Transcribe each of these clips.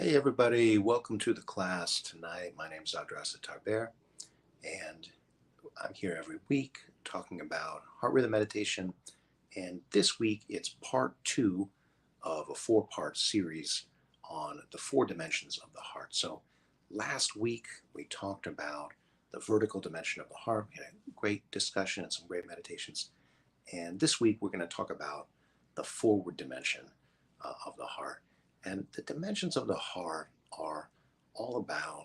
Hey everybody, welcome to the class tonight. My name is Dr. Asad Tarber, and I'm here every week talking about heart rhythm meditation. And this week it's part two of a four-part series on the four dimensions of the heart. So last week we talked about the vertical dimension of the heart. We had a great discussion and some great meditations. And this week we're going to talk about the forward dimension of the heart. And the dimensions of the heart are all about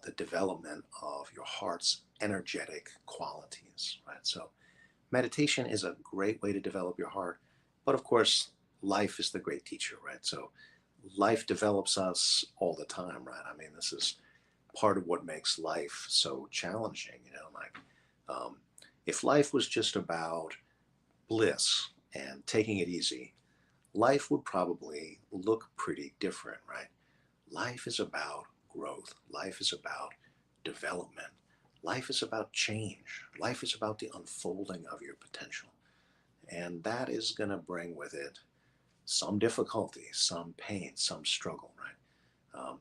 the development of your heart's energetic qualities, right? So meditation is a great way to develop your heart, but of course, life is the great teacher, right? So life develops us all the time, right? I mean, this is part of what makes life so challenging, like if life was just about bliss and taking it easy, life would probably look pretty different, right? Life is about growth. Life is about development. Life is about change. Life is about the unfolding of your potential. And that is going to bring with it some difficulty, some pain, some struggle, right?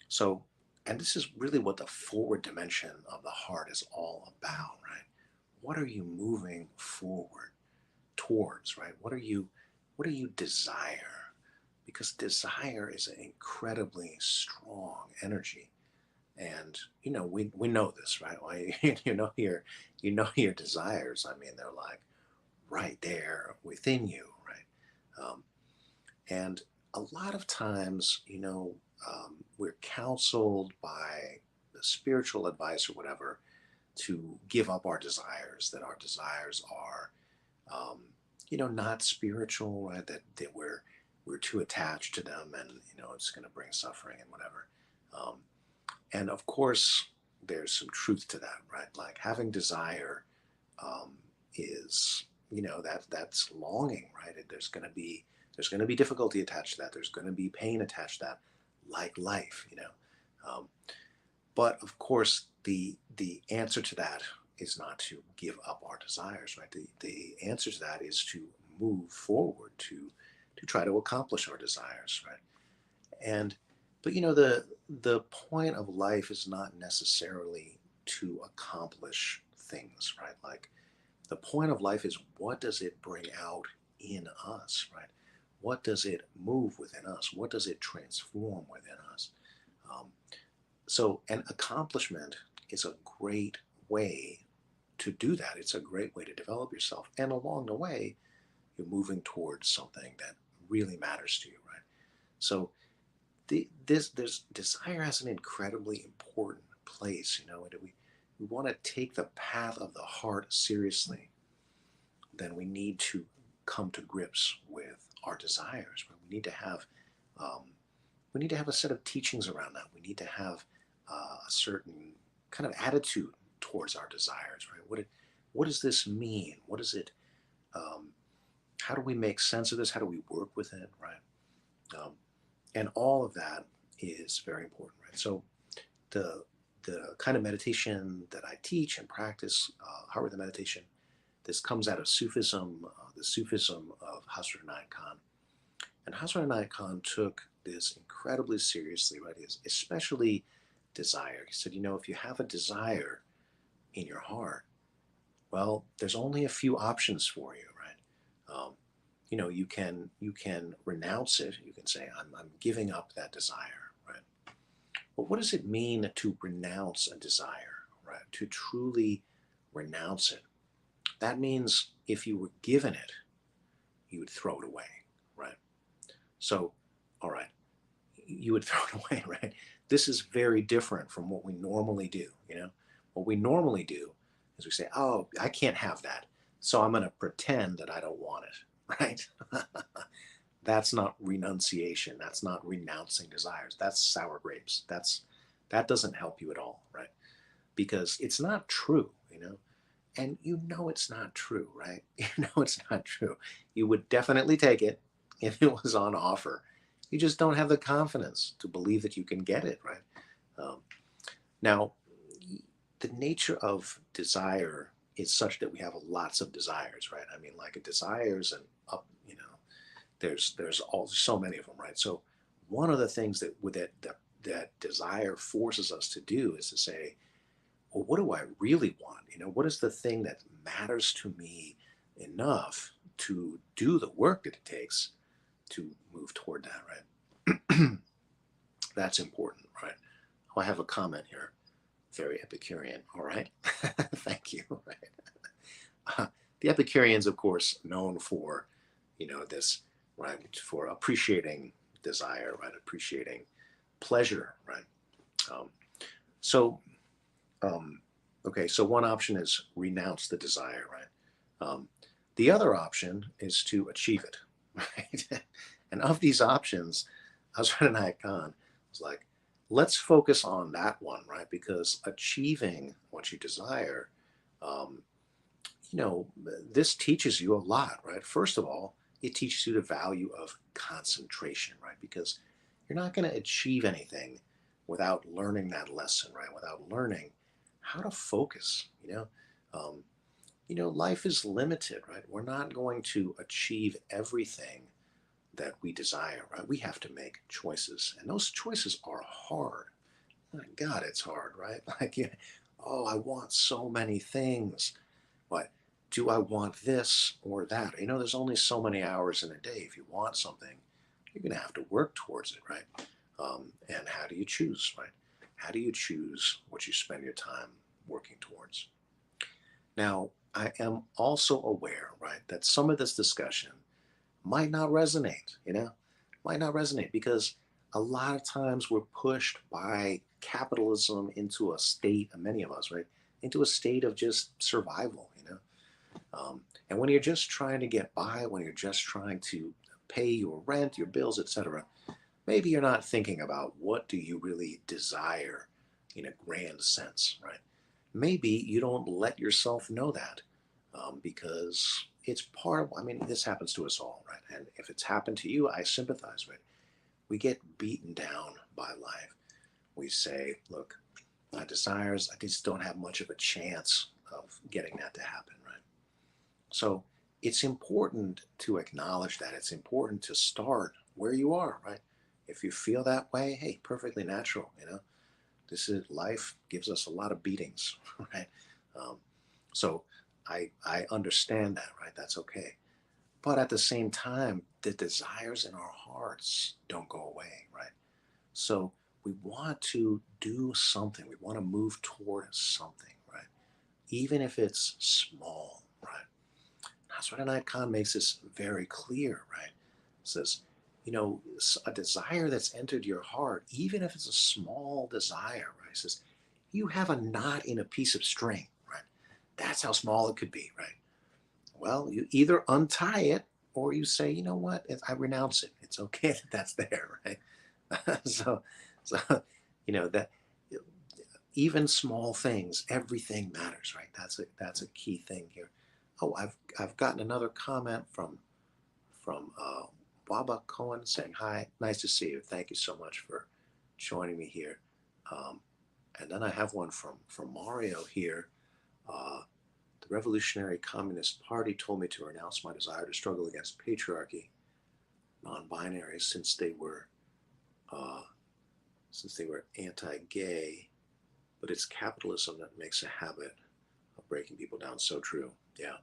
So, and this is really what the forward dimension of the heart is all about, right? What are you moving forward towards, right? What do you desire? Because desire is an incredibly strong energy. And we know this, right? Like, your desires. I mean, they're like right there within you, right? And a lot of times, we're counseled by the spiritual advice or whatever to give up our desires, that our desires are not spiritual, right? That we're too attached to them, and it's going to bring suffering and whatever. Um, and of course, there's some truth to that, right? Like having desire um, is that's longing, right? And there's going to be difficulty attached to that. There's going to be pain attached to that, like life. Um, but of course, the answer to that is not to give up our desires, right? The answer to that is to move forward to try to accomplish our desires, right? And but the point of life is not necessarily to accomplish things, right? Like the point of life is, what does it bring out in us, right? What does it move within us? What does it transform within us? Um, so an accomplishment is a great way to do that. It's a great way to develop yourself. And along the way, you're moving towards something that really matters to you, right? So this desire has an incredibly important place. And we want to take the path of the heart seriously, then we need to come to grips with our desires. Right? Um, we need to have a set of teachings around that. We need to have a certain kind of attitude towards our desires. Right? What does this mean? What is it? Um, how do we make sense of this? How do we work with it? Right? Um, and all of that is very important. Right? So the the kind of meditation that I teach and practice, heart rhythm meditation, this comes out of Sufism, the Sufism of Hazrat Inayat Khan. And Hazrat Inayat Khan took this incredibly seriously, right? Especially desire. He said, if you have a desire in your heart, well, there's only a few options for you, right? You can renounce it. You can say, I'm giving up that desire, right? But what does it mean to renounce a desire, right? To truly renounce it. That means if you were given it, you would throw it away, right? So, all right, you would throw it away, right? This is very different from what we normally do. What we normally do is we say, oh, I can't have that, so I'm going to pretend that I don't want it, right? That's not renunciation. That's not renouncing desires. That's sour grapes. That doesn't help you at all, right? Because it's not true. And it's not true, right? It's not true. You would definitely take it if it was on offer. You just don't have the confidence to believe that you can get it, right? Um, Now, the nature of desire is such that we have lots of desires, right? I mean, like a desires and up, there's all so many of them, right? So one of the things that desire forces us to do is to say, well, what do I really want? What is the thing that matters to me enough to do the work that it takes to move toward that, right? That's important, right? Oh, I have a comment here. Very Epicurean, all right? Thank you, right? The Epicureans, of course, known for, this, right, for appreciating desire, right, appreciating pleasure, right? Um, so, okay, so one option is renounce the desire, right? The other option is to achieve it, right? And of these options, Hazrat Inayat Khan was like, let's focus on that one, right? Because achieving what you desire, um, you know, this teaches you a lot, right? First of all, it teaches you the value of concentration, right? Because you're not going to achieve anything without learning that lesson, right? Without learning how to focus, Um, life is limited, right? We're not going to achieve everything that we desire, right? We have to make choices, and those choices are hard. My God, it's hard, right? Like, yeah, oh, I want so many things. What do I want this or that? There's only so many hours in a day. If you want something, you're going to have to work towards it, right? And how do you choose, right? How do you choose what you spend your time working towards? Now, I am also aware, right, that some of this discussion might not resonate, might not resonate because a lot of times we're pushed by capitalism into a state, and many of us, right, into a state of just survival, and when you're just trying to get by, when you're just trying to pay your rent, your bills, etc., maybe you're not thinking about what do you really desire in a grand sense, right? Maybe you don't let yourself know that because it's part of, this happens to us all, right? And if it's happened to you, I sympathize with it. We get beaten down by life. We say, look, my desires, I just don't have much of a chance of getting that to happen, right? So it's important to acknowledge that. It's important to start where you are, right? If you feel that way, hey, perfectly natural, This is life gives us a lot of beatings, right? Um, so I understand that, right? That's okay. But at the same time, the desires in our hearts don't go away, right? So we want to do something. We want to move toward something, right? Even if it's small, right? Nasruddin Khan makes this very clear, right? Says, a desire that's entered your heart, even if it's a small desire, right? Says, you have a knot in a piece of string, right? That's how small it could be, right? Well, you either untie it or you say, you know what, I renounce it. It's okay that that's there, right? so, so, that even small things, everything matters, right? That's a key thing here. Oh, I've gotten another comment from Baba Cohen saying hi. Nice to see you. Thank you so much for joining me here. Um, and then I have one from Mario here. Uh, the Revolutionary Communist Party told me to renounce my desire to struggle against patriarchy, non-binary, uh, since they were anti-gay. But it's capitalism that makes a habit of breaking people down. So true. Yeah.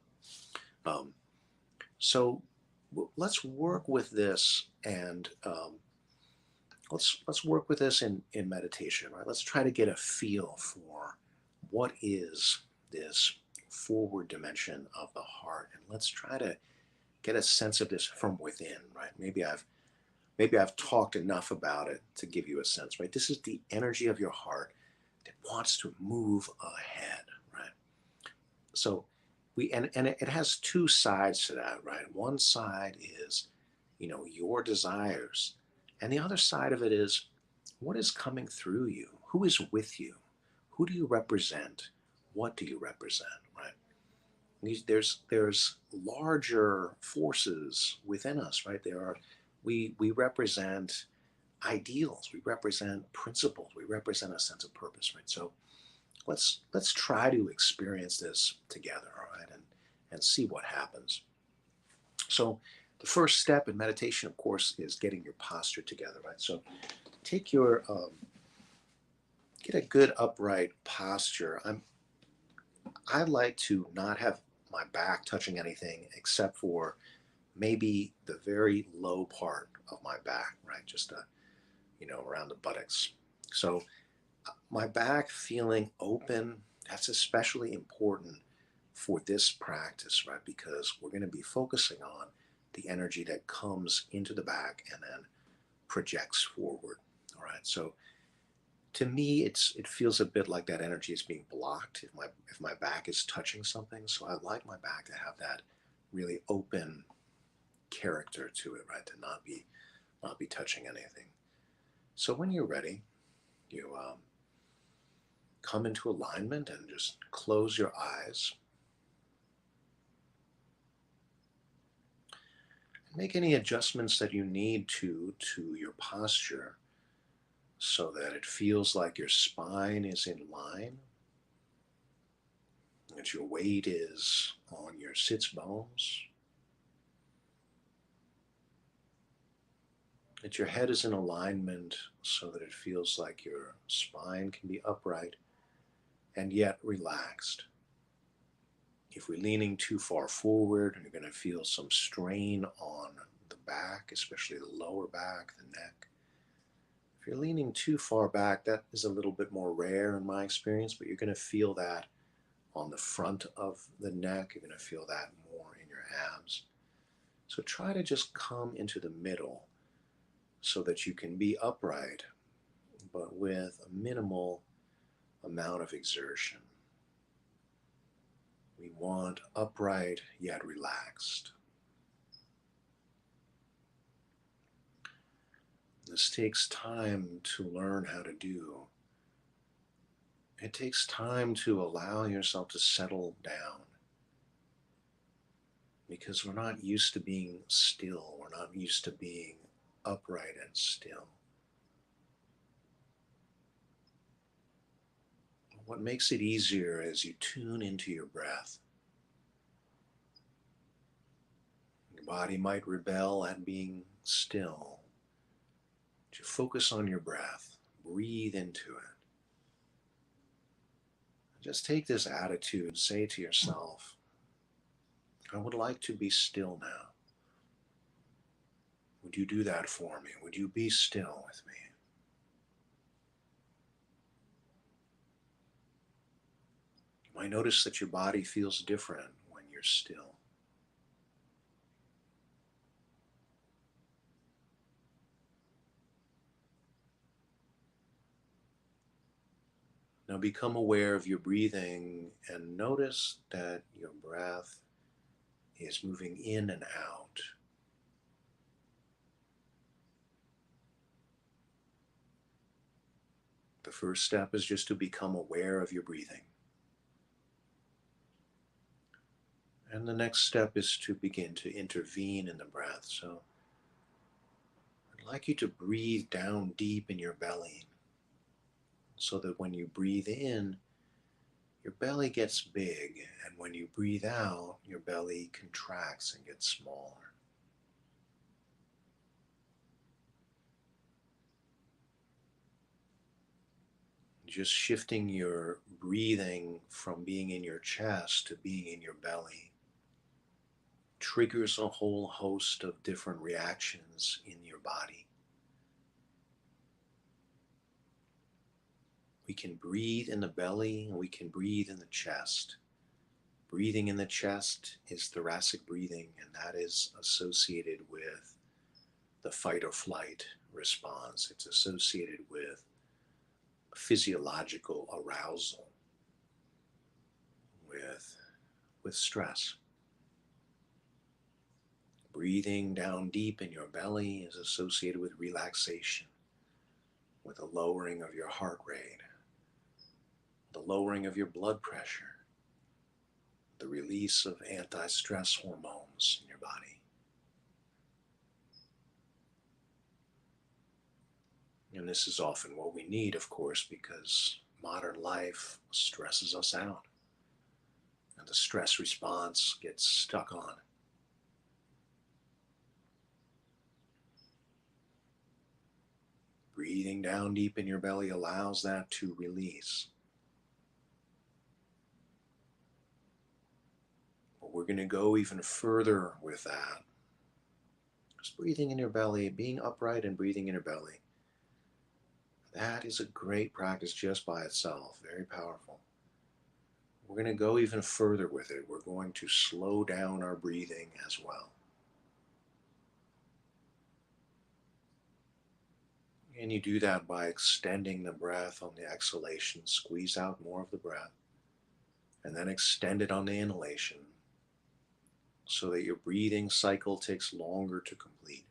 Um, so let's work with this, and let's work with this in meditation, right? Let's try to get a feel for what is this forward dimension of the heart, and let's try to get a sense of this from within, right? Maybe I've talked enough about it to give you a sense, right? This is the energy of your heart that wants to move ahead, right? So and it has two sides to that, right? One side is, your desires, and the other side of it is what is coming through you, who is with you, who do you represent, what do you represent, right? There's larger forces within us, right? We represent ideals, we represent principles, we represent a sense of purpose, right? So let's try to experience this together, all right, and see what happens. So The first step in meditation, of course, is getting your posture together, right? So take your, get a good upright posture. I like to not have my back touching anything except for maybe the very low part of my back, right? Just, around the buttocks. So my back feeling open, that's especially important for this practice, right? Because we're going to be focusing on the energy that comes into the back and then projects forward. All right. So to me, it feels a bit like that energy is being blocked if my back is touching something. So I like my back to have that really open character to it, right? To not be touching anything. So when you're ready, you come into alignment and just close your eyes. Make any adjustments that you need to your posture so that it feels like your spine is in line, that your weight is on your sits bones, that your head is in alignment so that it feels like your spine can be upright and yet relaxed. If we're leaning too far forward, you're going to feel some strain on the back, especially the lower back, the neck. If you're leaning too far back, that is a little bit more rare in my experience, but you're going to feel that on the front of the neck. You're going to feel that more in your abs. So try to just come into the middle so that you can be upright, but with a minimal amount of exertion. We want upright yet relaxed. This takes time to learn how to do. It takes time to allow yourself to settle down because we're not used to being still. We're not used to being upright and still. What makes it easier is you tune into your breath. Your body might rebel at being still. But you focus on your breath. Breathe into it. Just take this attitude, say to yourself, I would like to be still now. Would you do that for me? Would you be still with me? You might notice that your body feels different when you're still. Now become aware of your breathing and notice that your breath is moving in and out. The first step is just to become aware of your breathing. And the next step is to begin to intervene in the breath. So I'd like you to breathe down deep in your belly so that when you breathe in, your belly gets big, and when you breathe out, your belly contracts and gets smaller. Just shifting your breathing from being in your chest to being in your belly triggers a whole host of different reactions in your body. We can breathe in the belly and we can breathe in the chest. Breathing in the chest is thoracic breathing, and that is associated with the fight or flight response. It's associated with physiological arousal, with stress. Breathing down deep in your belly is associated with relaxation, with a lowering of your heart rate, the lowering of your blood pressure, the release of anti-stress hormones in your body. And this is often what we need, of course, because modern life stresses us out. And the stress response gets stuck on. Breathing down deep in your belly allows that to release. But we're going to go even further with that. Just breathing in your belly, being upright and breathing in your belly. That is a great practice just by itself, very powerful. We're going to go even further with it. We're going to slow down our breathing as well. And you do that by extending the breath on the exhalation. Squeeze out more of the breath. And then extend it on the inhalation so that your breathing cycle takes longer to complete.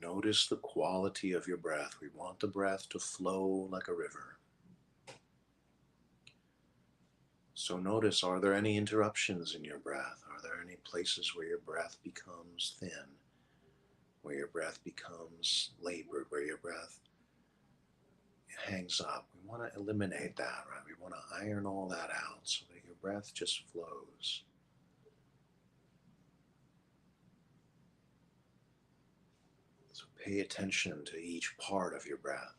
Notice the quality of your breath. We want the breath to flow like a river. So notice, are there any interruptions in your breath? Are there any places where your breath becomes thin? Where your breath becomes labored? Where your breath hangs up? We want to eliminate that, right? We want to iron all that out so that your breath just flows. So pay attention to each part of your breath.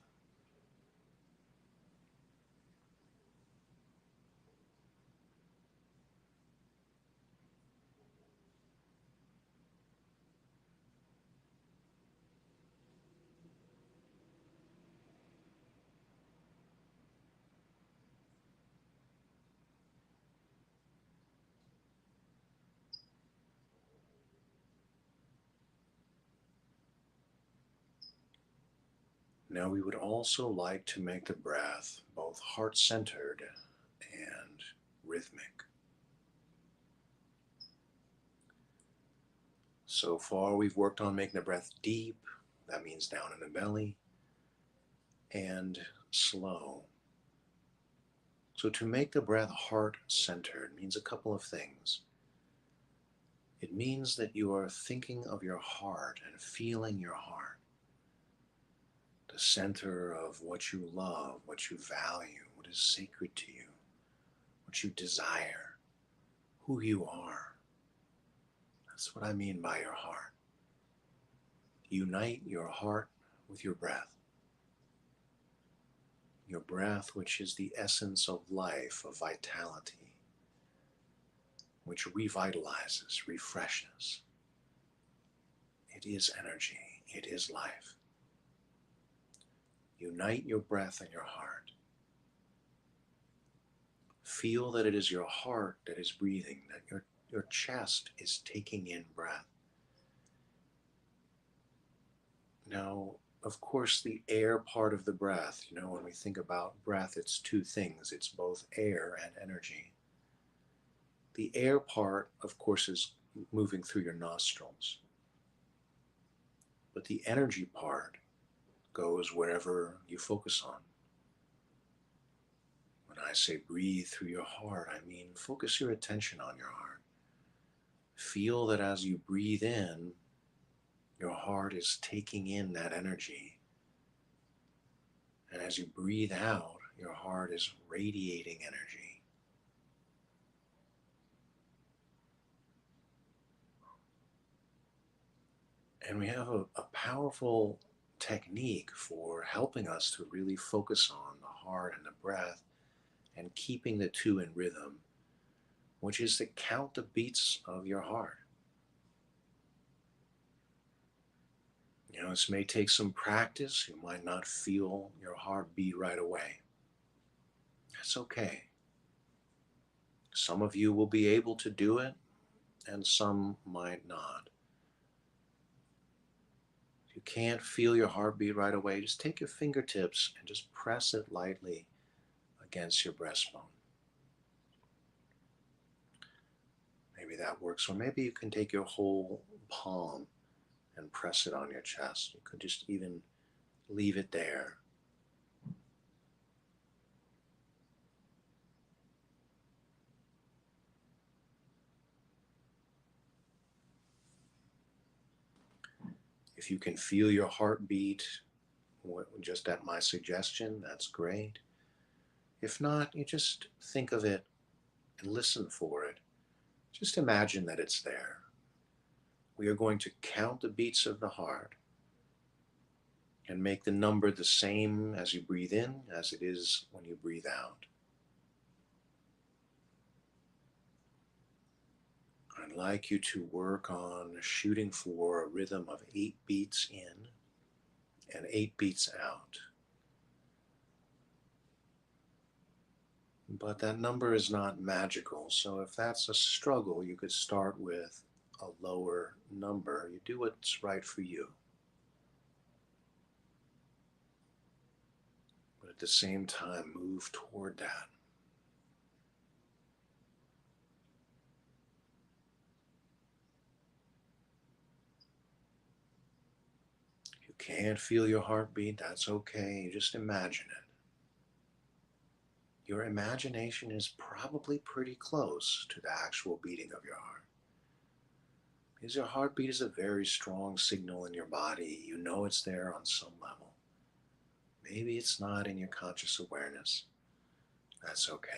Now we would also like to make the breath both heart-centered and rhythmic. So far we've worked on making the breath deep, that means down in the belly, and slow. So to make the breath heart-centered means a couple of things. It means that you are thinking of your heart and feeling your heart, the center of what you love, what you value, what is sacred to you, what you desire, who you are. That's what I mean by your heart. Unite your heart with your breath. Your breath, which is the essence of life, of vitality, which revitalizes, refreshes. It is energy. It is life. Unite your breath and your heart. Feel that it is your heart that is breathing, that your chest is taking in breath. Now, of course, the air part of the breath, when we think about breath, it's two things. It's both air and energy. The air part, of course, is moving through your nostrils. But the energy part goes wherever you focus on. When I say breathe through your heart, I mean focus your attention on your heart. Feel that as you breathe in, your heart is taking in that energy. And as you breathe out, your heart is radiating energy. And we have a powerful technique for helping us to really focus on the heart and the breath and keeping the two in rhythm, which is to count the beats of your heart. This may take some practice. You might not feel your heart beat right away. That's okay. Some of you will be able to do it, and some might not. If you can't feel your heartbeat right away, just take your fingertips and just press it lightly against your breastbone. Maybe that works, or maybe you can take your whole palm and press it on your chest. You could just even leave it there. If you can feel your heartbeat just at my suggestion, that's great. If not, you just think of it and listen for it. Just imagine that it's there. We are going to count the beats of the heart and make the number the same as you breathe in as it is when you breathe out. I'd like you to work on shooting for a rhythm of 8 beats in and 8 beats out. But that number is not magical, so if that's a struggle, you could start with a lower number. You do what's right for you. But at the same time, move toward that. If you can't feel your heartbeat, that's okay. You just imagine it. Your imagination is probably pretty close to the actual beating of your heart. Because your heartbeat is a very strong signal in your body. You know it's there on some level. Maybe it's not in your conscious awareness. That's okay.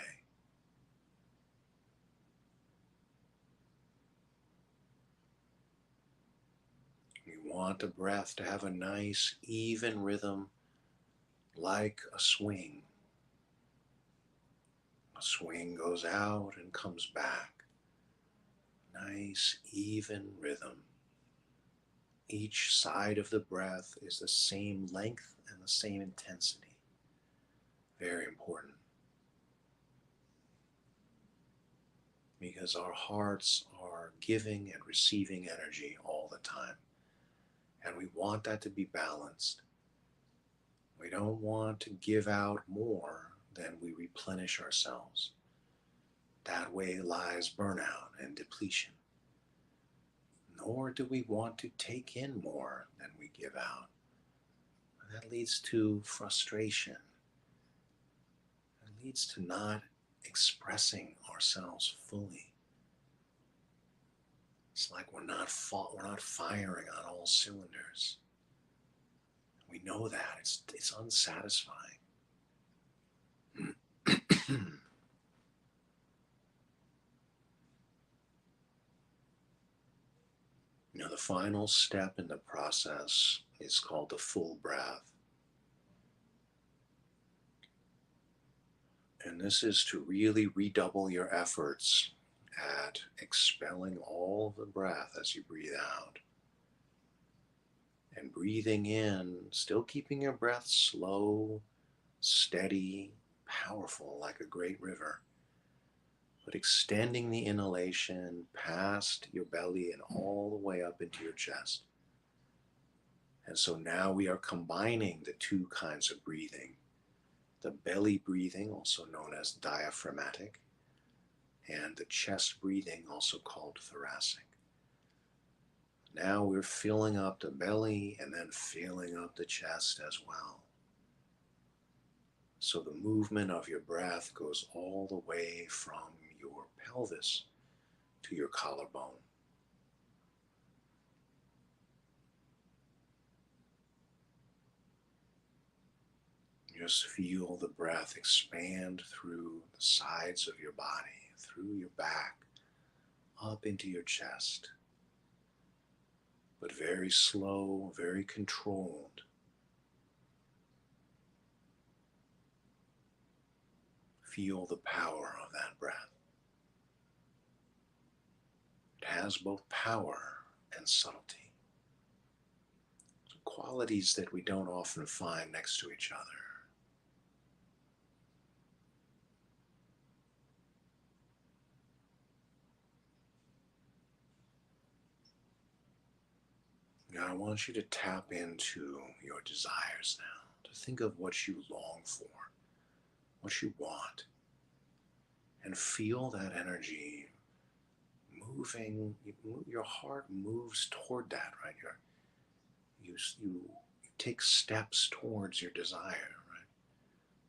You want the breath to have a nice, even rhythm, like a swing. A swing goes out and comes back. Nice, even rhythm. Each side of the breath is the same length and the same intensity. Very important. Because our hearts are giving and receiving energy all the time. And we want that to be balanced. We don't want to give out more than we replenish ourselves. That way lies burnout and depletion. Nor do we want to take in more than we give out. That leads to frustration. It leads to not expressing ourselves fully. It's like we're not firing on all cylinders. We know that. It's unsatisfying. The final step in the process is called the full breath. And this is to really redouble your efforts at expelling all the breath as you breathe out. And breathing in, still keeping your breath slow, steady, powerful like a great river. But extending the inhalation past your belly and all the way up into your chest. And so now we are combining the two kinds of breathing. The belly breathing, also known as diaphragmatic, and the chest breathing, also called thoracic. Now we're filling up the belly and then filling up the chest as well. So the movement of your breath goes all the way from your pelvis to your collarbone. Just feel the breath expand through the sides of your body, through your back, up into your chest. But very slow, very controlled. Feel the power of that breath. It has both power and subtlety. Qualities that we don't often find next to each other. Now I want you to tap into your desires now, to think of what you long for, what you want, and feel that energy moving. Your heart moves toward that, right? You take steps towards your desire, right?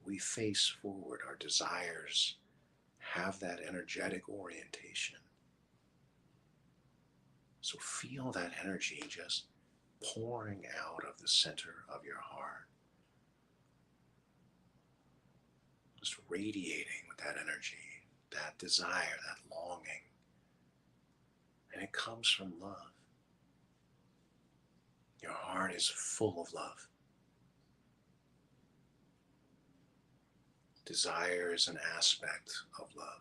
We face forward. Our desires have that energetic orientation. So feel that energy just pouring out of the center of your heart, just radiating with that energy, that desire, that longing. And it comes from love. Your heart is full of love. Desire is an aspect of love.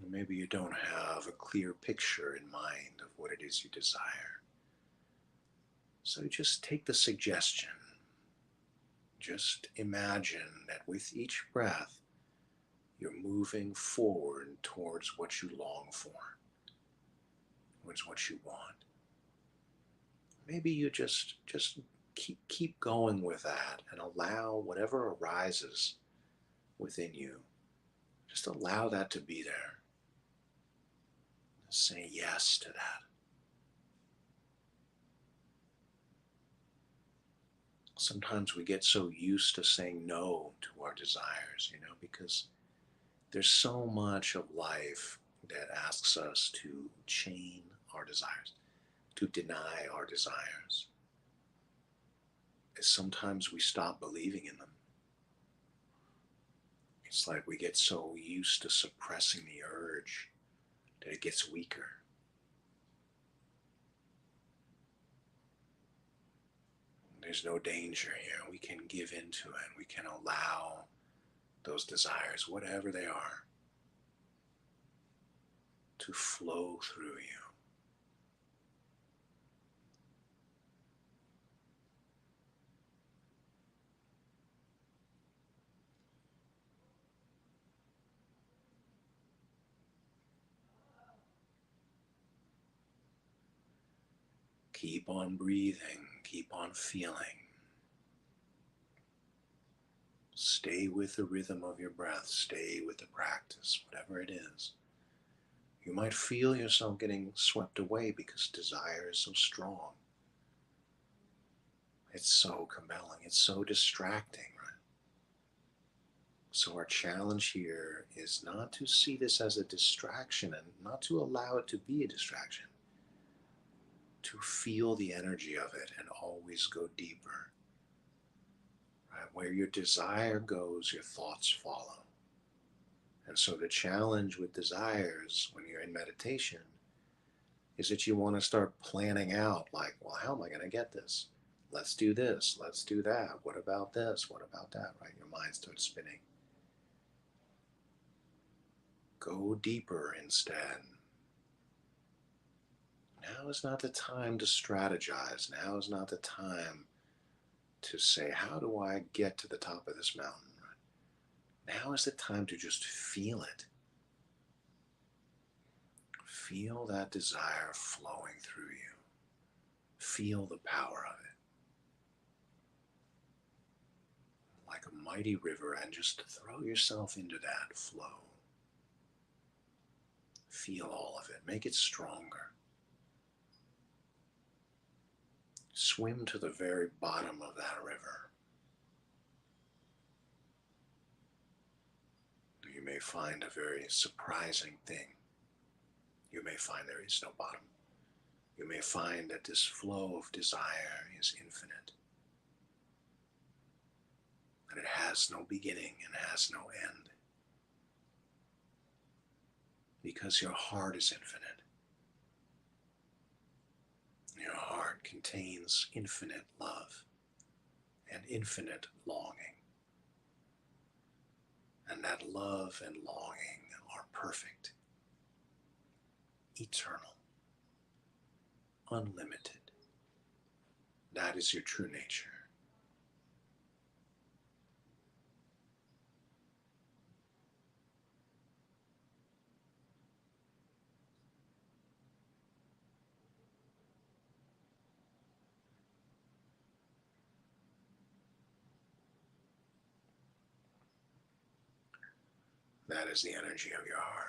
Maybe you don't have a clear picture in mind of what it is you desire. So just take the suggestion. Just imagine that with each breath, you're moving forward towards what you long for, towards what you want. Maybe you just keep going with that and allow whatever arises within you. Just allow that to be there. Say yes to that. Sometimes we get so used to saying no to our desires, because there's so much of life that asks us to chain our desires, to deny our desires. And sometimes we stop believing in them. It's like we get so used to suppressing the urge that it gets weaker. There's no danger here. We can give into it. We can allow those desires, whatever they are, to flow through you. Keep on breathing. Keep on feeling. Stay with the rhythm of your breath. Stay with the practice, whatever it is. You might feel yourself getting swept away because desire is so strong. It's so compelling. It's so distracting, right? So our challenge here is not to see this as a distraction and not to allow it to be a distraction. To feel the energy of it and always go deeper. Right? Where your desire goes, your thoughts follow. And so the challenge with desires when you're in meditation is that you want to start planning out, like, well, how am I going to get this? Let's do this. Let's do that. What about this? What about that? Right? Your mind starts spinning. Go deeper instead. Now is not the time to strategize. Now is not the time to say, how do I get to the top of this mountain? Now is the time to just feel it. Feel that desire flowing through you. Feel the power of it. Like a mighty river, and just throw yourself into that flow. Feel all of it. Make it stronger. Swim to the very bottom of that river. You may find a very surprising thing. You may find there is no bottom. You may find that this flow of desire is infinite. That it has no beginning and has no end. Because your heart is infinite. Your heart contains infinite love and infinite longing. And that love and longing are perfect, eternal, unlimited. That is your true nature. That is the energy of your heart.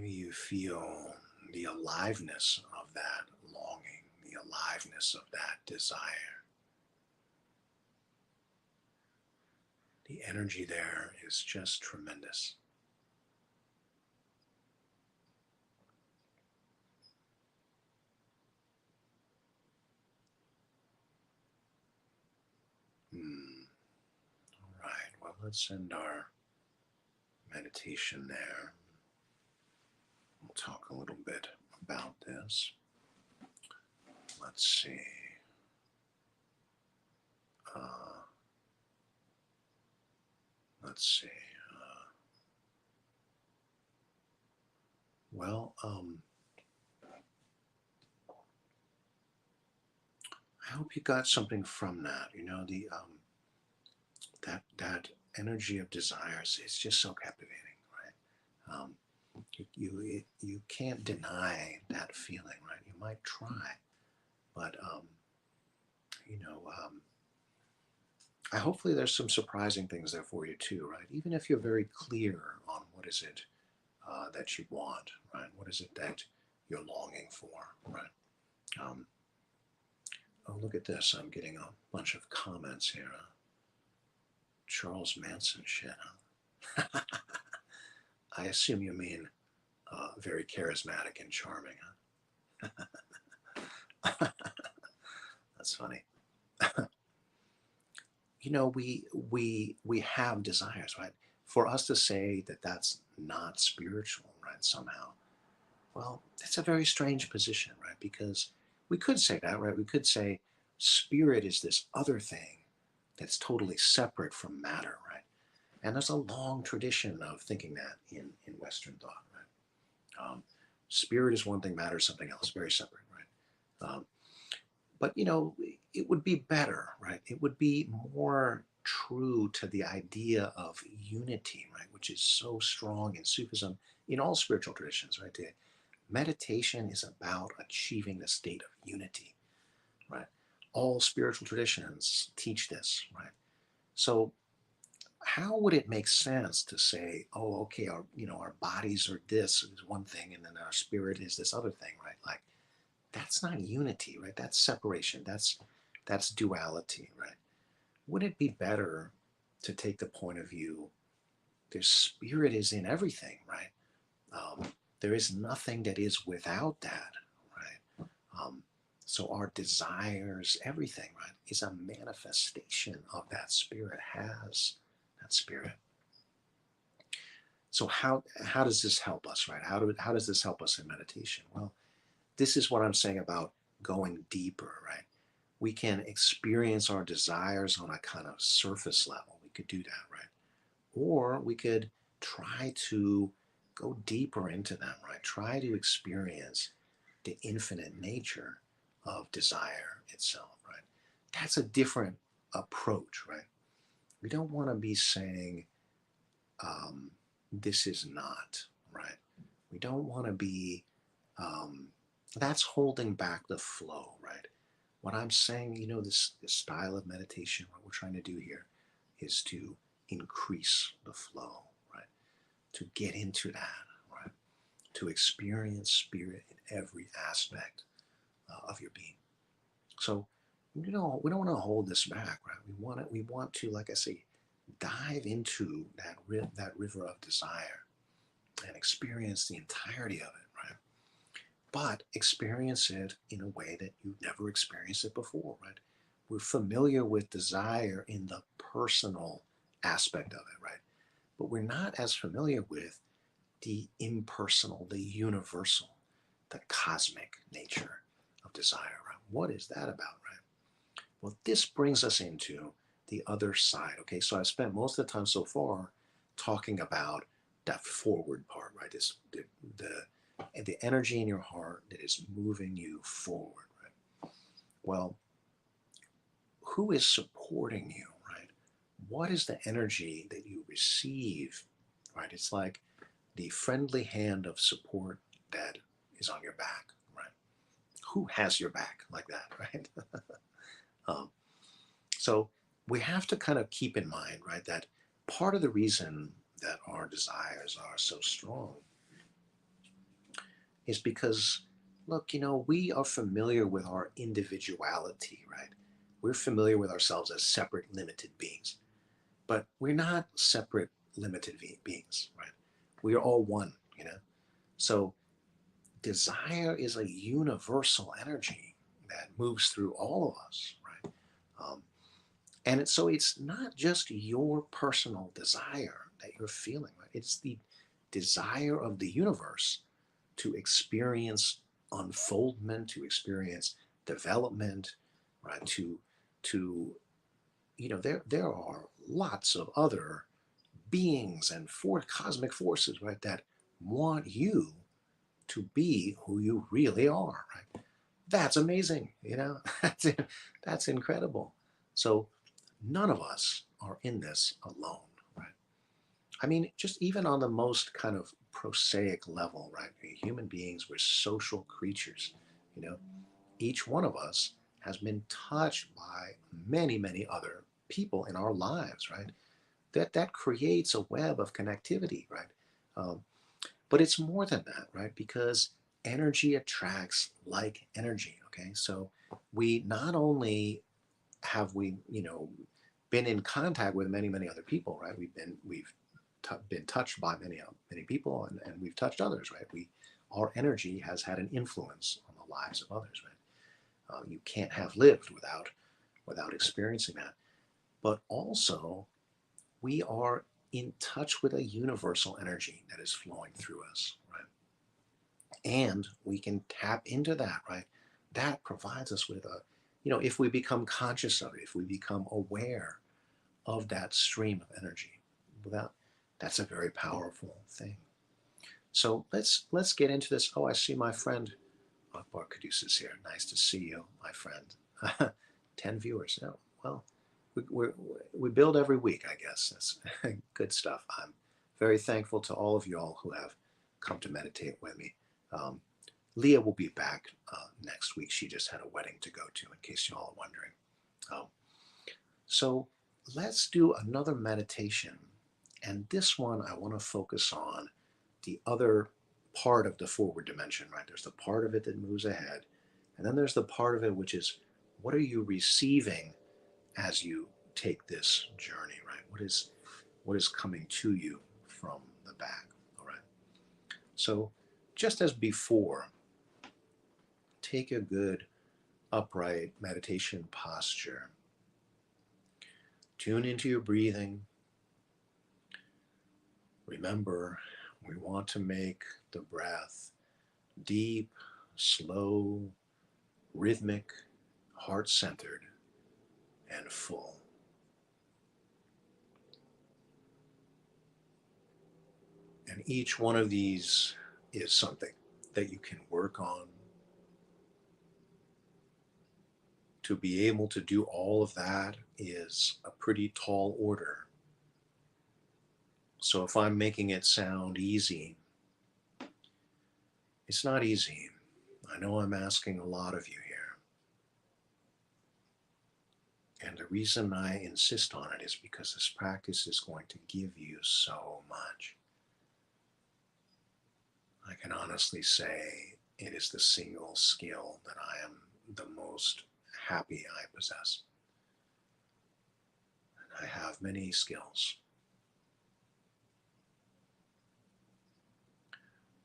Maybe you feel the aliveness of that longing, the aliveness of that desire. The energy there is just tremendous. All right, well, let's end our meditation there. We'll talk a little bit about this. Let's see. Uh, let's see. Well, I hope you got something from that. You know, the that energy of desires is just so captivating, right? You can't deny that feeling, right? You might try, but you know, hopefully there's some surprising things there for you too, right? Even if you're very clear on what is it that you want, right? What is it that you're longing for, right? Um, oh, look at this! I'm getting a bunch of comments here. Charles Manson shit. Huh? I assume you mean very charismatic and charming. Huh? That's funny. You know, we have desires, right? For us to say that that's not spiritual, right? Somehow, well, it's a very strange position, right? Because we could say that, right? We could say spirit is this other thing that's totally separate from matter, right? And there's a long tradition of thinking that in Western thought, right? Spirit is one thing, matter is something else, very separate, right? But you know, it would be better, right? It would be more true to the idea of unity, right? Which is so strong in Sufism, in all spiritual traditions, right? The meditation is about achieving the state of unity, right? All spiritual traditions teach this, right? So how would it make sense to say, oh, okay, our bodies are this is one thing, and then our spirit is this other thing, right? Like that's not unity, right? That's separation. That's duality, right? Would it be better to take the point of view their spirit is in everything, right? There is nothing that is without that, right? So our desires, everything, right, is a manifestation of that spirit, has that spirit. So how does this help us, right? How does this help us in meditation? Well, this is what I'm saying about going deeper, right? We can experience our desires on a kind of surface level. We could do that, right? Or we could try to go deeper into them, right? Try to experience the infinite nature of desire itself, right? That's a different approach, right? We don't want to be saying, this is not, right? We don't want to be, um, that's holding back the flow, right? What I'm saying, you know, this style of meditation, what we're trying to do here is to increase the flow, right? To get into that, right? To experience spirit in every aspect of your being. So, you know, we don't want to hold this back, right? We want to, like I say, dive into that river of desire and experience the entirety of it, right? But experience it in a way that you've never experienced it before, right? We're familiar with desire in the personal aspect of it, right? But we're not as familiar with the impersonal, the universal, the cosmic nature of desire, right? What is that about, right? Well, this brings us into the other side. Okay, so I've spent most of the time so far talking about that forward part, right? This the energy in your heart that is moving you forward, right? Well, who is supporting you, right? What is the energy that you receive, right? It's like the friendly hand of support that is on your back, right? Who has your back like that, right? um, So we have to kind of keep in mind, right, that part of the reason that our desires are so strong is because, look, we are familiar with our individuality, right? We're familiar with ourselves as separate, limited beings, but we're not separate, limited beings, right? We are all one. So desire is a universal energy that moves through all of us, right? So it's not just your personal desire that you're feeling, right? It's the desire of the universe to experience unfoldment, to experience development, right? To there are lots of other beings and cosmic forces, right, that want you to be who you really are, right? That's amazing. That's incredible. So none of us are in this alone, right? I mean, just even on the most kind of prosaic level, right? Human beings, we're social creatures. You know, each one of us has been touched by many, many other people in our lives, right? That creates a web of connectivity, right? Um, but it's more than that, right? Because energy attracts like energy. Okay, so we not only have been in contact with many, many other people, right? We've been touched by many people, and we've touched others, right? Our energy has had an influence on the lives of others, right? You can't have lived without experiencing that. But also, we are in touch with a universal energy that is flowing through us, right? And we can tap into that, right? That provides us with if we become conscious of it, if we become aware of that stream of energy, without that's a very powerful thing. So let's get into this. Oh, I see my friend Akbar Caduceus here. Nice to see you, my friend. 10 viewers. Oh, well, we build every week, I guess. That's good stuff. I'm very thankful to all of y'all who have come to meditate with me. Um, Leah will be back next week. She just had a wedding to go to, in case you all are wondering. Um, so let's do another meditation. And this one, I want to focus on the other part of the forward dimension, right? There's the part of it that moves ahead. And then there's the part of it which is, what are you receiving as you take this journey, right? What is coming to you from the back, all right? So just as before, take a good upright meditation posture. Tune into your breathing. Remember, we want to make the breath deep, slow, rhythmic, heart-centered, and full. And each one of these is something that you can work on. To be able to do all of that is a pretty tall order. So if I'm making it sound easy, it's not easy. I know I'm asking a lot of you here. And the reason I insist on it is because this practice is going to give you so much. I can honestly say it is the single skill that I am the most happy I possess. And I have many skills.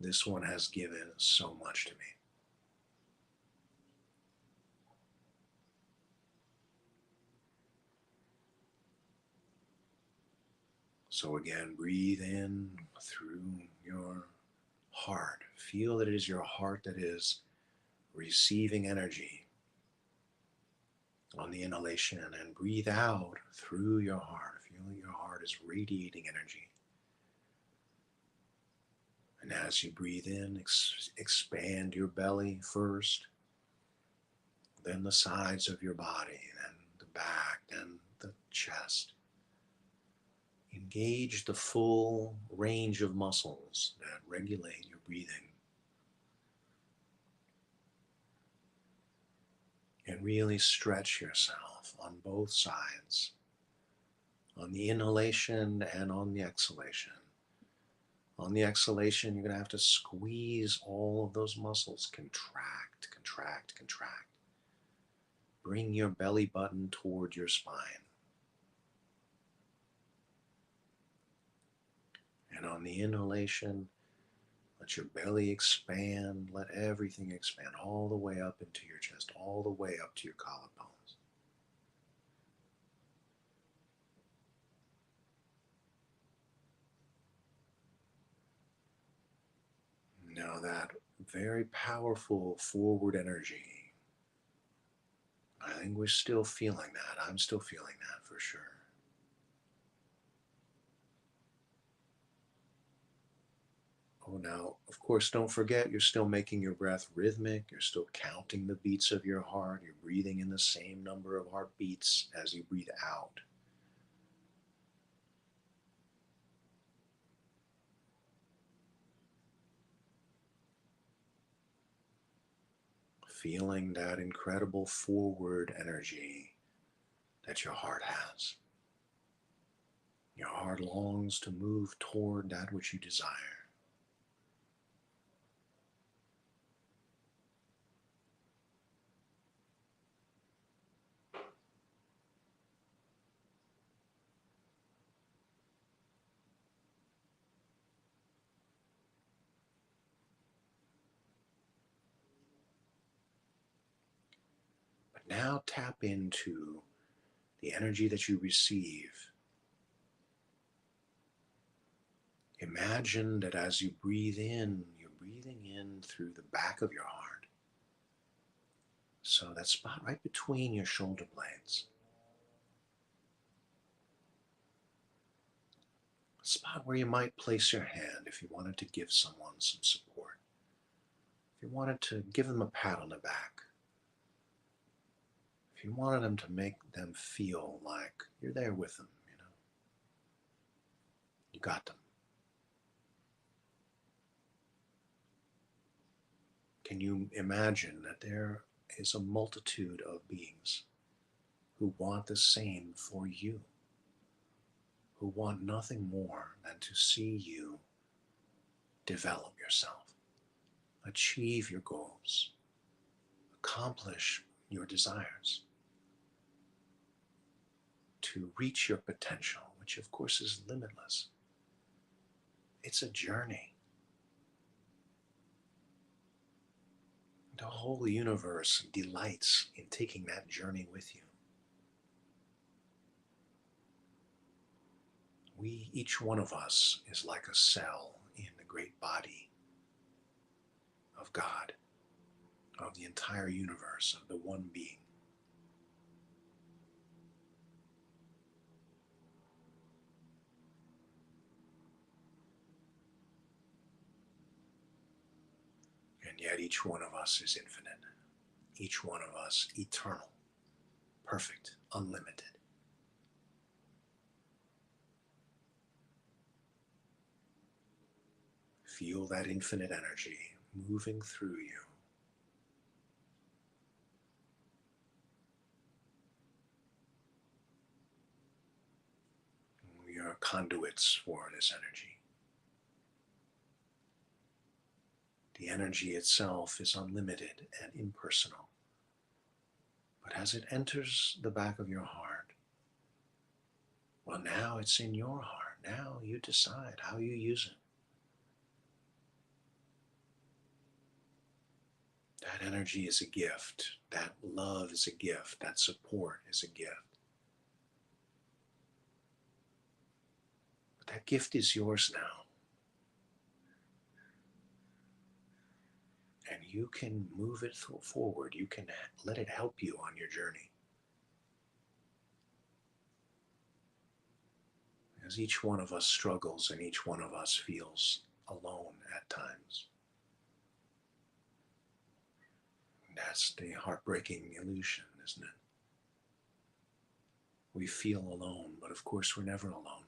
This one has given so much to me. So again, breathe in through your heart. Feel that it is your heart that is receiving energy on the inhalation, and breathe out through your heart. Feel that your heart is radiating energy. And as you breathe in, expand your belly first, then the sides of your body, then the back, then the chest. Engage the full range of muscles that regulate your breathing. And really stretch yourself on both sides, on the inhalation and on the exhalation, On the exhalation, you're going to have to squeeze all of those muscles. Contract, contract, contract. Bring your belly button toward your spine. And on the inhalation, let your belly expand. Let everything expand all the way up into your chest, all the way up to your collarbones. Now that very powerful forward energy, I think we're still feeling that. I'm still feeling that for sure. Oh, now, of course, don't forget you're still making your breath rhythmic. You're still counting the beats of your heart. You're breathing in the same number of heartbeats as you breathe out. Feeling that incredible forward energy that your heart has. Your heart longs to move toward that which you desire. But now tap into the energy that you receive. Imagine that as you breathe in, you're breathing in through the back of your heart. So that spot right between your shoulder blades. A spot where you might place your hand if you wanted to give someone some support. If you wanted to give them a pat on the back. If you wanted them to make them feel like you're there with them, you got them. Can you imagine that there is a multitude of beings who want the same for you, who want nothing more than to see you develop yourself, achieve your goals, accomplish your desires, to reach your potential, which of course is limitless. It's a journey. The whole universe delights in taking that journey with you. Each one of us is like a cell in the great body of God, of the entire universe, of the one being. And yet each one of us is infinite. Each one of us eternal, perfect, unlimited. Feel that infinite energy moving through you. We are conduits for this energy. The energy itself is unlimited and impersonal. But as it enters the back of your heart, well, now it's in your heart. Now you decide how you use it. That energy is a gift. That love is a gift. That support is a gift. But that gift is yours now. And you can move it forward. You can let it help you on your journey. As each one of us struggles and each one of us feels alone at times. That's the heartbreaking illusion, isn't it? We feel alone, but of course we're never alone.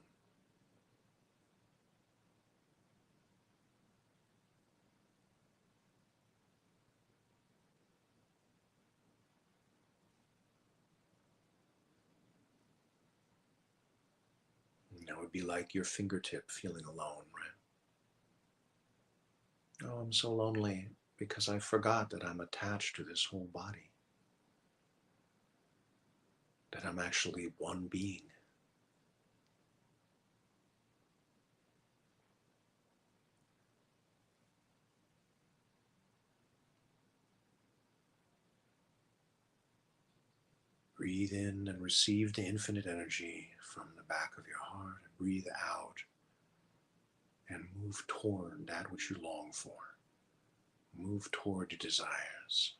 That would be like your fingertip feeling alone, right? Oh, I'm so lonely because I forgot that I'm attached to this whole body, that I'm actually one being. Breathe in and receive the infinite energy from the back of your heart. Breathe out and move toward that which you long for. Move toward your desires.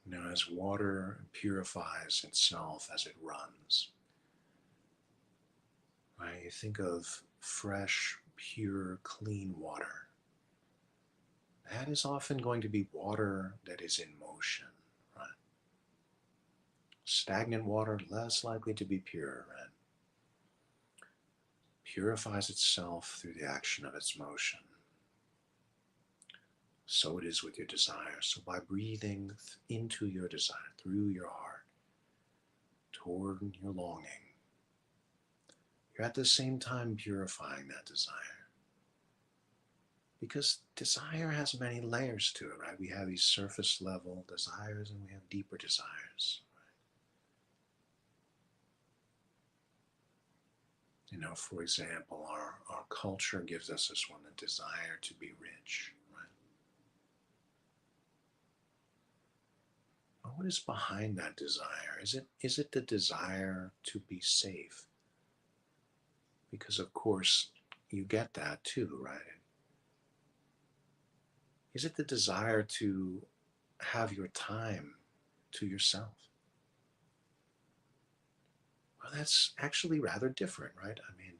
Now, as water purifies itself as it runs, right, you think of fresh, pure, clean water. That is often going to be water that is in motion, right? Stagnant water, less likely to be pure, right? Purifies itself through the action of its motion. So it is with your desire. So by breathing into your desire, through your heart, toward your longing, you're at the same time purifying that desire. Because desire has many layers to it, right? We have these surface level desires and we have deeper desires. You know, for example, our culture gives us this one, the desire to be rich, right? But what is behind that desire? Is it the desire to be safe? Because of course you get that too, right? Is it the desire to have your time to yourself? Well, that's actually rather different, right? I mean,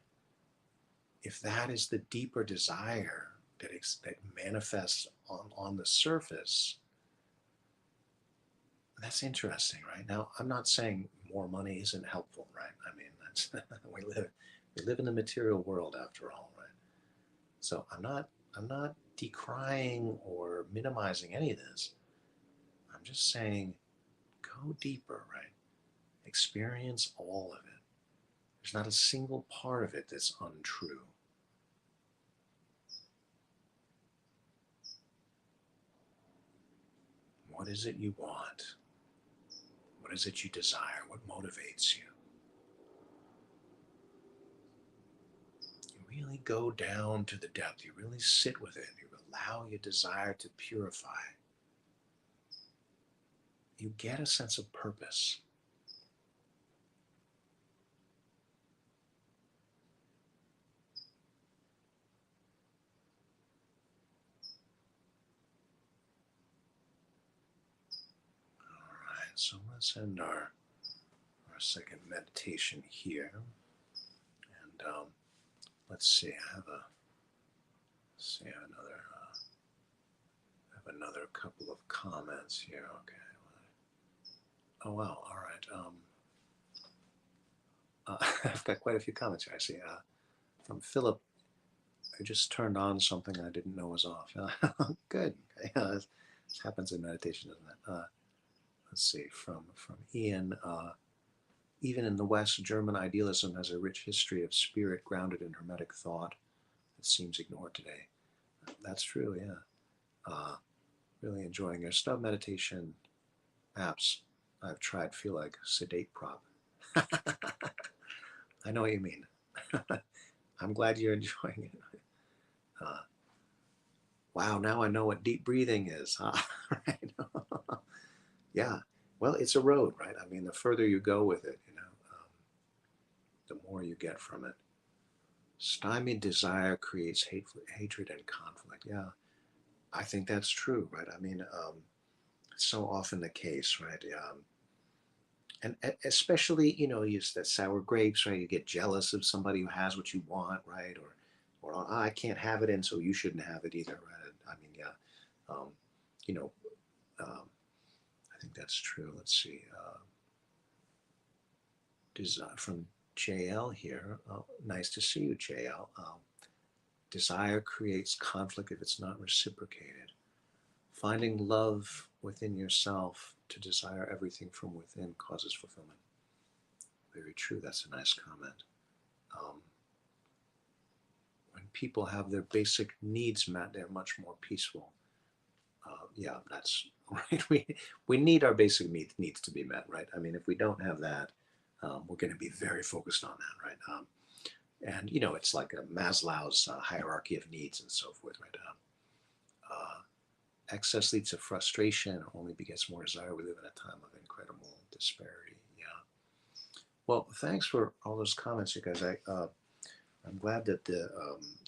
if that is the deeper desire that manifests on the surface, that's interesting, right? Now, I'm not saying more money isn't helpful, right? I mean, that's we live in the material world after all, right? So I'm not decrying or minimizing any of this. I'm just saying go deeper, right? Experience all of it. There's not a single part of it that's untrue. What is it you want? What is it you desire? What motivates you? You really go down to the depth. You really sit with it. You allow your desire to purify. You get a sense of purpose. All right, so let's end our second meditation here. And let's see, I have another couple of comments here. Okay. Oh wow. All right. I've got quite a few comments here. I see. From Philip, I just turned on something I didn't know was off. Good. Okay. This happens in meditation, doesn't it? Let's see. From Ian. Even in the West, German idealism has a rich history of spirit grounded in Hermetic thought that seems ignored today. That's true. Yeah. Really enjoying your stub meditation apps. I've tried. Feel like sedate prop. I know what you mean. I'm glad you're enjoying it. Uh, wow, now I know what deep breathing is. Huh? Right? Yeah. Well, it's a road, right? I mean, the further you go with it, the more you get from it. Stymied desire creates hatred and conflict. Yeah, I think that's true, right? I mean, it's so often the case, right? And especially, you use that sour grapes, right? You get jealous of somebody who has what you want, right? Or "Oh, I can't have it, and so you shouldn't have it either, right? I mean, yeah, um, you know, um, I think that's true. Let's see. From JL here. Nice to see you, JL. Desire creates conflict if it's not reciprocated. Finding love within yourself to desire everything from within causes fulfillment. Very true. That's a nice comment. Um, when people have their basic needs met, they're much more peaceful. Yeah, that's right. We need our basic needs to be met, right? I mean, if we don't have that, we're going to be very focused on that, right? And it's like a Maslow's hierarchy of needs and so forth, right? Uh, Excess leads to frustration, only begets more desire. We live in a time of incredible disparity. Yeah. Well, thanks for all those comments, you guys. I'm glad that the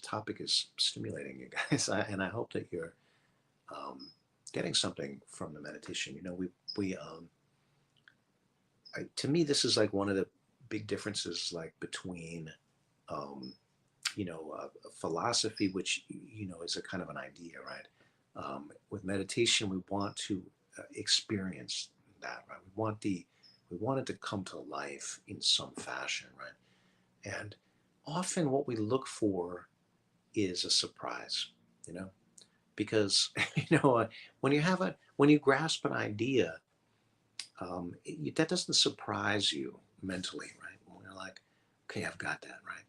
topic is stimulating you guys, and I hope that you're um, getting something from the meditation. To me, this is like one of the big differences, like between um, philosophy, which is a kind of an idea, right? With meditation, we want to experience that, right? We want it to come to life in some fashion, right? And often, what we look for is a surprise, you know, because when you grasp an idea, that doesn't surprise you mentally, right? When you're like, okay, I've got that, right?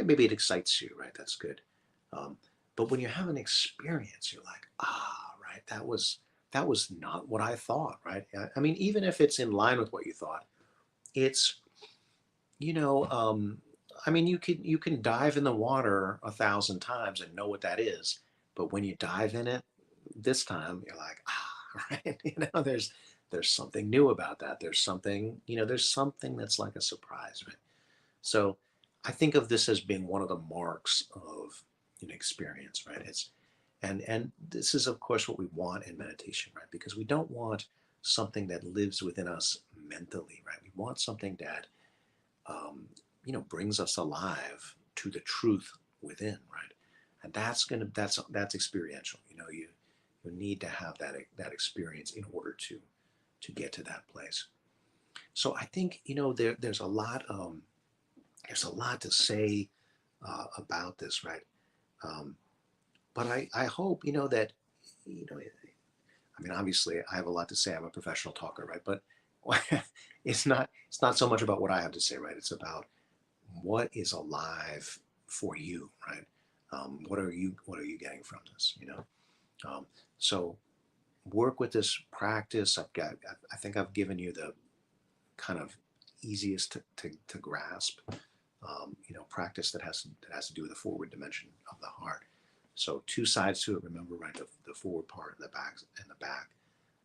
Maybe it excites you, right? That's good. Um, but when you have an experience, you're like, right, that was not what I thought, right? I mean, even if it's in line with what you thought, it's you know, I mean, you can dive in the water 1,000 times and know what that is, but when you dive in it this time, you're like, right? There's something new about that. There's something that's like a surprise, right? So I think of this as being one of the marks of an experience, right? And this is of course what we want in meditation, right? Because we don't want something that lives within us mentally, right? We want something that brings us alive to the truth within, right? And that's experiential. You need to have that experience in order to get to that place. So I think there's a lot to say about this, right? Um, but I hope that you know I mean, obviously I have a lot to say. I'm a professional talker, right? But it's not so much about what I have to say, right? It's about what is alive for you, right? What are you getting from this? So work with this practice. I think I've given you the kind of easiest to grasp. Practice that has to do with the forward dimension of the heart. So two sides to it. Remember, right? The forward part and the back.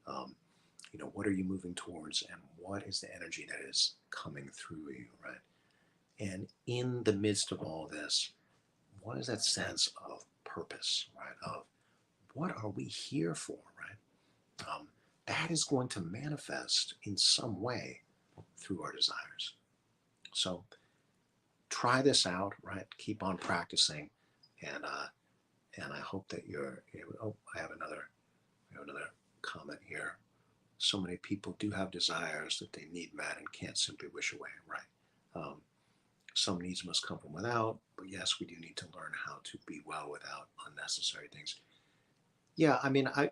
Um, what are you moving towards, and what is the energy that is coming through you, right? And in the midst of all this, what is that sense of purpose, right? Of what are we here for, right? That is going to manifest in some way through our desires. So try this out, right? Keep on practicing, and I hope that you're. Oh, I have another comment here. So many people do have desires that they need met and can't simply wish away, right? Um, some needs must come from without, but yes, we do need to learn how to be well without unnecessary things. Yeah, I mean, I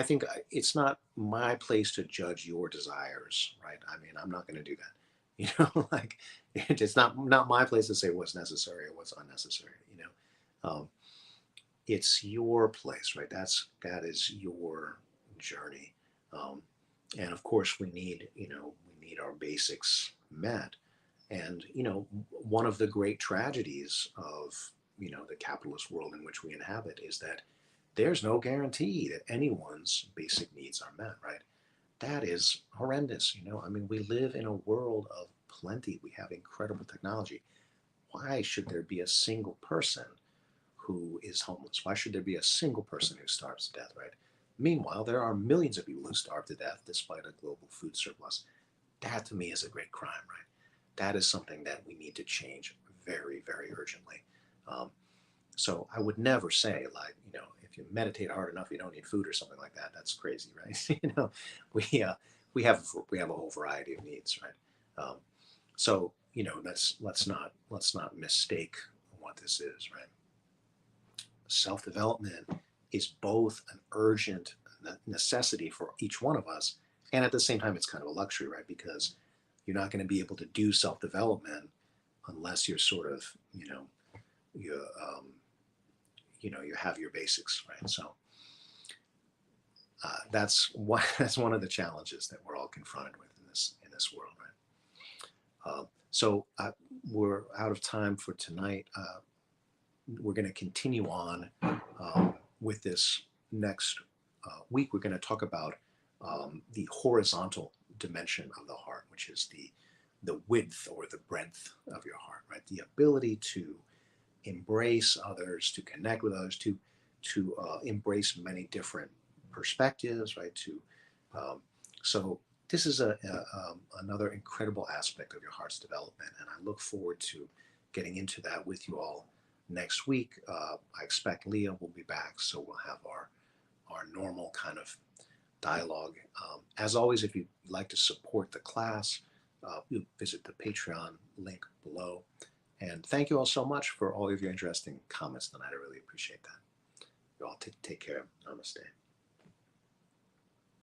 think it's not my place to judge your desires, right? I mean, I'm not going to do that. Like it's not my place to say what's necessary or what's unnecessary. It's your place, right? That is your journey, um, and of course, we need our basics met. And one of the great tragedies of the capitalist world in which we inhabit is that there's no guarantee that anyone's basic needs are met, right? That is horrendous. I mean, we live in a world of plenty. We have incredible technology. Why should there be a single person who is homeless? Why should there be a single person who starves to death, right? Meanwhile, there are millions of people who starve to death despite a global food surplus. That to me is a great crime, right? That is something that we need to change very, very urgently. Um, so I would never say, like, if you meditate hard enough, you don't need food or something like that. That's crazy, right? We we have a whole variety of needs, right? Um, so let's not mistake what this is, right? Self development is both an urgent necessity for each one of us, and at the same time, it's kind of a luxury, right? Because you're not going to be able to do self development unless you're sort of, you you have your basics, right? So that's one of the challenges that we're all confronted with in this world, right? So we're out of time for tonight. We're going to continue on with this next week. We're going to talk about the horizontal dimension of the heart, which is the width or the breadth of your heart, right? The ability to embrace others, to connect with others, to embrace many different perspectives, right? So this is another incredible aspect of your heart's development, and I look forward to getting into that with you all next week. I expect Leah will be back, so we'll have our normal kind of dialogue. As always, if you'd like to support the class, you visit the Patreon link below. And thank you all so much for all of your interesting comments tonight. I really appreciate that. You all take care. Namaste.